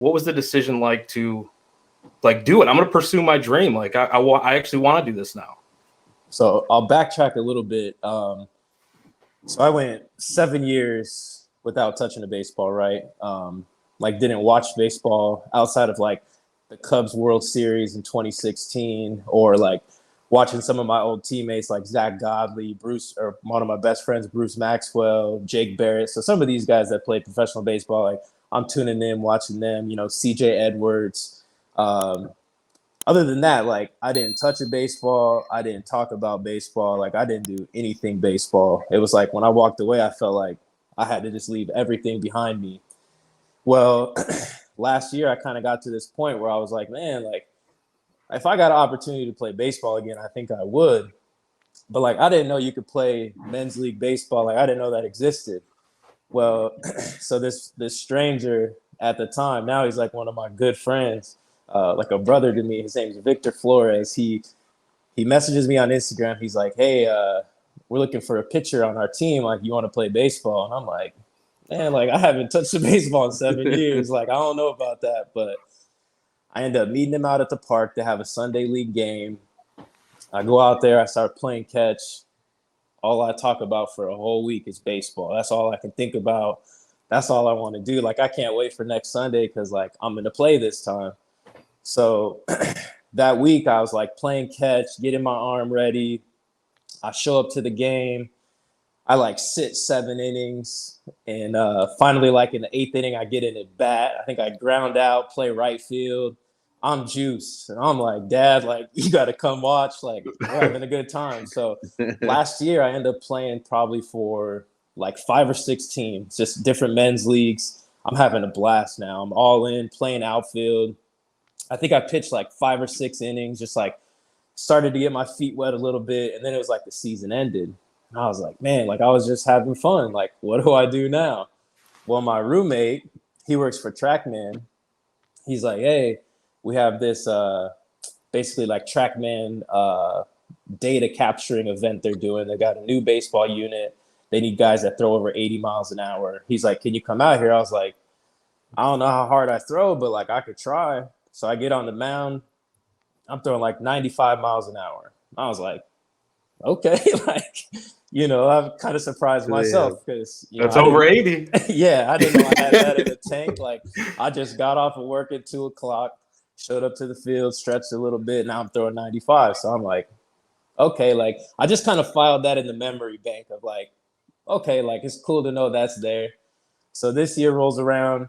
what was the decision like to like do it? I'm going to pursue my dream. Like I actually want to do this now. So I'll backtrack a little bit. So I went 7 years without touching a baseball, right? Like didn't watch baseball outside of like the Cubs World Series in 2016, or like watching some of my old teammates like Zach Godley, Bruce, or one of my best friends, Bruce Maxwell, Jake Barrett. So some of these guys that play professional baseball, like I'm tuning in, watching them, CJ Edwards. Other than that, like I didn't touch a baseball. I didn't talk about baseball. Like I didn't do anything baseball. It was like when I walked away, I felt like I had to just leave everything behind me. Well, last year I kind of got to this point where I was like, man, like if I got an opportunity to play baseball again, I think I would. But like I didn't know you could play men's league baseball. Like I didn't know that existed. Well, so this stranger at the time, now he's like one of my good friends, like a brother to me. His name is Victor Flores. He messages me on Instagram. He's like, hey, we're looking for a pitcher on our team. Like, you want to play baseball? And I'm like, man, like I haven't touched a baseball in 7 years. Like, I don't know about that. But I end up meeting him out at the park to have a Sunday league game. I go out there. I start playing catch. All I talk about for a whole week is baseball. That's all I can think about. That's all I want to do. Like, I can't wait for next Sunday because, like, I'm going to play this time. So that week I was, like, playing catch, getting my arm ready. I show up to the game. I, like, sit 7 innings. And finally, like, in the 8th inning, I get in at bat. I think I ground out, play right field. I'm juiced. And I'm like, Dad, like, you got to come watch. Like, we're having a good time. So last year, I ended up playing probably for like 5 or 6 teams, just different men's leagues. I'm having a blast now. I'm all in, playing outfield. I think I pitched like 5 or 6 innings, just like started to get my feet wet a little bit. And then it was like the season ended. And I was like, man, like I was just having fun. Like, what do I do now? Well, my roommate, he works for TrackMan. He's like, hey, we have this basically like TrackMan data capturing event they're doing. They got a new baseball unit. They need guys that throw over 80 miles an hour. He's like, can you come out here? I was like, I don't know how hard I throw, but like I could try. So I get on the mound. I'm throwing like 95 miles an hour. I was like, okay, like, I'm kind of surprised myself because that's over 80. Yeah, I didn't know I had that in the tank. Like, I just got off of work at 2:00, showed up to the field, stretched a little bit. Now I'm throwing 95. So I'm like, okay, like I just kind of filed that in the memory bank of like, okay, like it's cool to know that's there. So this year rolls around,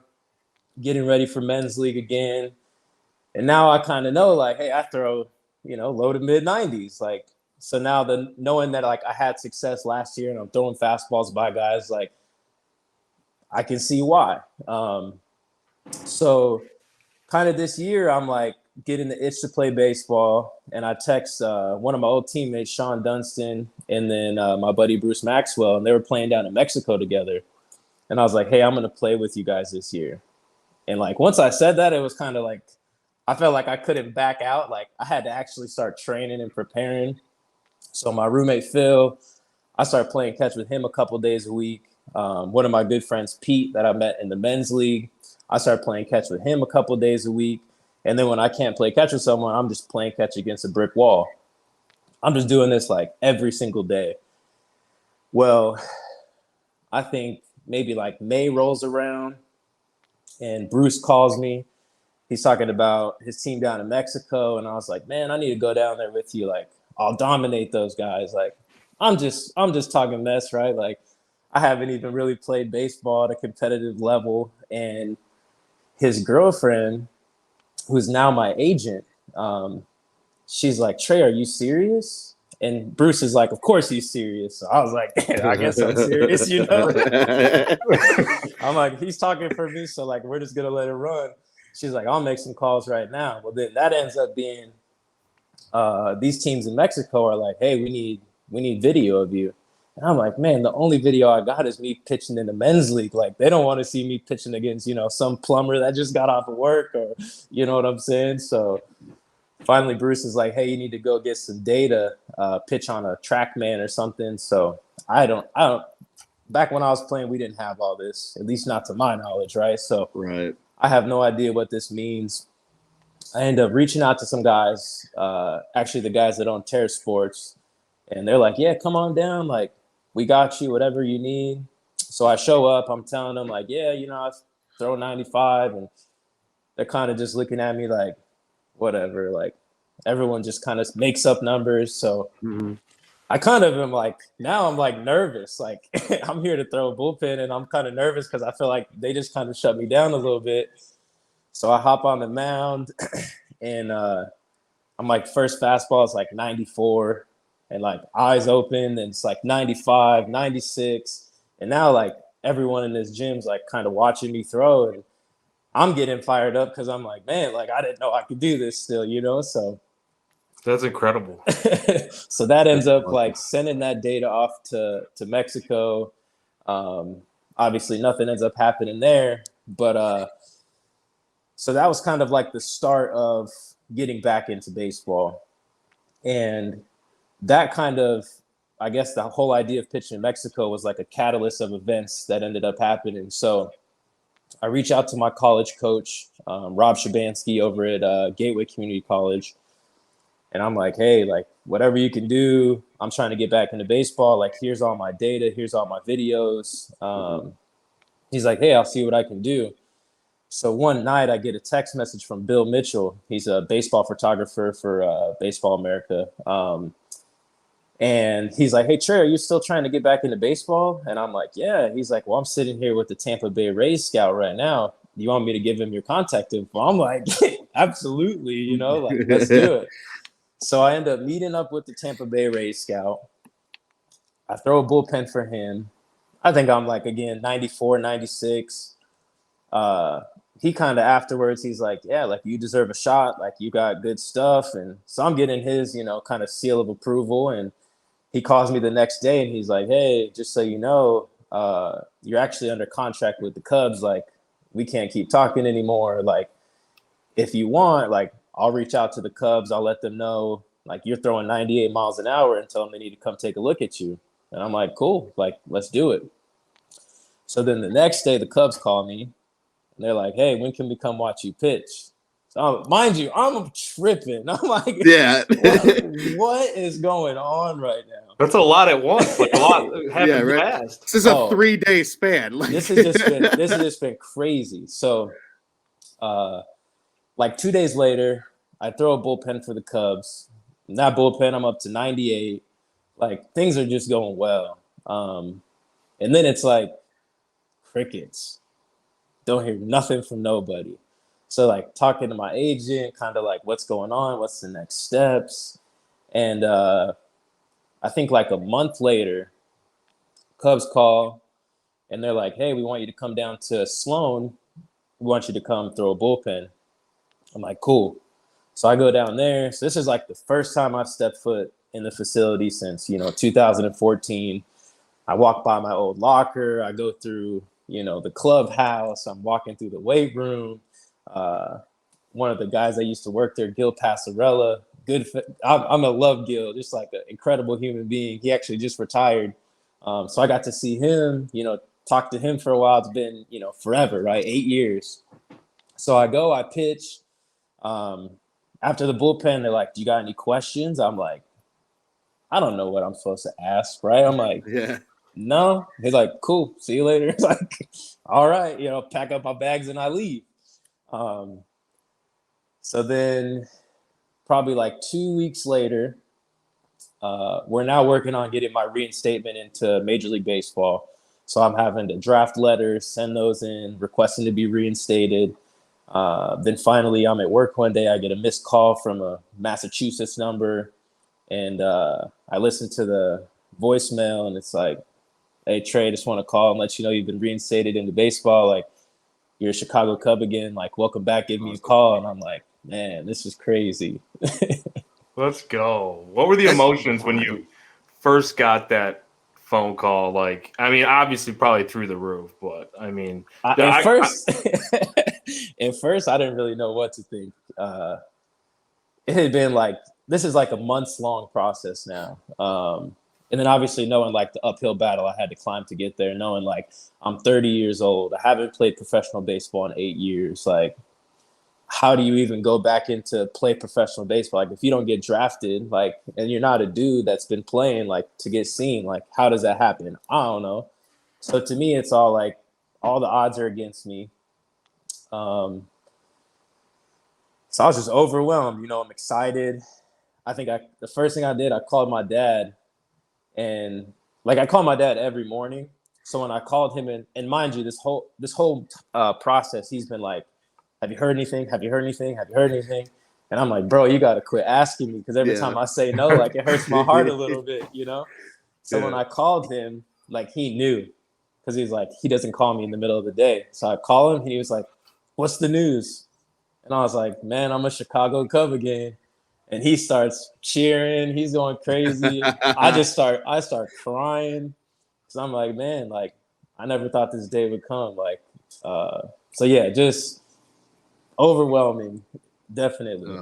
getting ready for men's league again. And now I kind of know like, hey, I throw, low to mid 90s. Like, so now knowing that like I had success last year and I'm throwing fastballs by guys, like I can see why. So kind of this year, I'm like getting the itch to play baseball. And I text one of my old teammates, Sean Dunston, and then my buddy Bruce Maxwell, and they were playing down in Mexico together. And I was like, hey, I'm going to play with you guys this year. And like once I said that, it was kind of like I felt like I couldn't back out. Like I had to actually start training and preparing. So my roommate, Phil, I started playing catch with him a couple days a week. One of my good friends, Pete, that I met in the men's league, I started playing catch with him a couple days a week. And then when I can't play catch with someone, I'm just playing catch against a brick wall. I'm just doing this like every single day. Well, I think maybe like May rolls around and Bruce calls me. He's talking about his team down in Mexico. And I was like, man, I need to go down there with you. Like, I'll dominate those guys. Like, I'm just talking mess, right? Like, I haven't even really played baseball at a competitive level. And his girlfriend, who's now my agent, she's like, Trey, are you serious? And Bruce is like, of course he's serious. So I was like, I guess I'm serious, I'm like, he's talking for me. So like, we're just going to let it run. She's like, I'll make some calls right now. Well, then that ends up being these teams in Mexico are like, hey, we need video of you. And I'm like, man, the only video I got is me pitching in the men's league. Like, they don't want to see me pitching against, some plumber that just got off of work, or you know what I'm saying? So finally, Bruce is like, hey, you need to go get some data, pitch on a TrackMan or something. So I don't. Back when I was playing, we didn't have all this, at least not to my knowledge, right? So right. I have no idea what this means. I end up reaching out to some guys, actually the guys that own Terra Sports, and they're like, yeah, come on down. Like, we got you, whatever you need. So I show up, I'm telling them like, yeah, I throw 95, and they're kind of just looking at me like, whatever. Like, everyone just kind of makes up numbers. So I kind of am like, now I'm like nervous. Like, I'm here to throw a bullpen, and I'm kind of nervous because I feel like they just kind of shut me down a little bit. So I hop on the mound, and I'm like, first fastball is like 94, and like eyes open, and it's like 95, 96. And now like everyone in this gym's like kind of watching me throw, and I'm getting fired up because I'm like, man, like I didn't know I could do this still, So That's incredible. so that ends up like sending that data off to Mexico. Obviously nothing ends up happening there, but so that was kind of like the start of getting back into baseball. And that kind of, I guess the whole idea of pitching in Mexico was like a catalyst of events that ended up happening. So I reach out to my college coach, Rob Shabansky over at Gateway Community College. And I'm like, hey, like whatever you can do, I'm trying to get back into baseball. Like, here's all my data. Here's all my videos. He's like, hey, I'll see what I can do. So one night I get a text message from Bill Mitchell. He's a baseball photographer for Baseball America. And he's like, hey, Trey, are you still trying to get back into baseball? And I'm like, yeah. He's like, well, I'm sitting here with the Tampa Bay Rays scout right now. You want me to give him your contact info? I'm like, absolutely, like, let's do it. So I end up meeting up with the Tampa Bay Rays scout. I throw a bullpen for him. I think I'm like, again, 94, 96. He kind of afterwards, he's like, yeah, like you deserve a shot. Like you got good stuff. And so I'm getting his, kind of seal of approval. And he calls me the next day and he's like, hey, just so you know, you're actually under contract with the Cubs. Like, we can't keep talking anymore. Like, if you want, like, I'll reach out to the Cubs. I'll let them know, like, you're throwing 98 miles an hour and tell them they need to come take a look at you. And I'm like, cool, like, let's do it. So then the next day, the Cubs call me and they're like, hey, when can we come watch you pitch? So mind you, I'm tripping. I'm like, yeah, what is going on right now? That's a lot at once. Like a lot happened fast. This is a 3-day span. Like, this has just been crazy. So, like 2 days later, I throw a bullpen for the Cubs. In that bullpen, I'm up to 98. Like, things are just going well. And then it's like crickets. Don't hear nothing from nobody. So, like, talking to my agent, kind of like, what's going on? What's the next steps? And I think like a month later, Cubs call, and they're like, hey, we want you to come down to Sloan. We want you to come throw a bullpen. I'm like, cool. So I go down there. So this is like the first time I've stepped foot in the facility since, 2014. I walk by my old locker. I go through, the clubhouse. I'm walking through the weight room. One of the guys that used to work there, Gil Passarella, I'm a love Gil, just like an incredible human being. He actually just retired. So I got to see him, talk to him for a while. It's been, forever, right? 8 years. So I go, I pitch. After the bullpen, they're like, do you got any questions? I'm like, I don't know what I'm supposed to ask, right? I'm like, yeah. No. He's like, cool, see you later. It's like, all right, pack up my bags and I leave. So then probably like 2 weeks later, we're now working on getting my reinstatement into Major League Baseball. So I'm having to draft letters, send those in, requesting to be reinstated. Then finally, I'm at work one day. I get a missed call from a Massachusetts number. And I listen to the voicemail, and it's like, hey, Trey, just want to call and let you know you've been reinstated into baseball. Like, you're a Chicago Cub again. Like, welcome back. Give me a call. And I'm like, man, this is crazy. Let's go. What were the emotions when you first got that phone call? Like, I mean, obviously probably through the roof, but I mean, at first, I didn't really know what to think. It had been like, this is like a months long process now. And then obviously knowing like the uphill battle I had to climb to get there, knowing like I'm 30 years old, I haven't played professional baseball in 8 years. Like, how do you even go back into play professional baseball? Like, if you don't get drafted, like, and you're not a dude that's been playing, like, to get seen, like, how does that happen? I don't know. So to me, it's all like all the odds are against me. So I was just overwhelmed. You know, I'm excited. I think the first thing I did, I called my dad, and like I call my dad every morning. So when I called him, and mind you, this whole process, he's been like, "Have you heard anything? Have you heard anything? Have you heard anything?" And I'm like, "Bro, you got to quit asking me, because every time I say no, like it hurts my heart a little bit, you know." So when I called him, like he knew, because he's like, he doesn't call me in the middle of the day. So I call him, and he was like, "What's the news?" And I was like, "Man, I'm a Chicago Cub again." And he starts cheering. He's going crazy. I start crying, because I'm like, man, like I never thought this day would come. Like, so yeah, just overwhelming, definitely.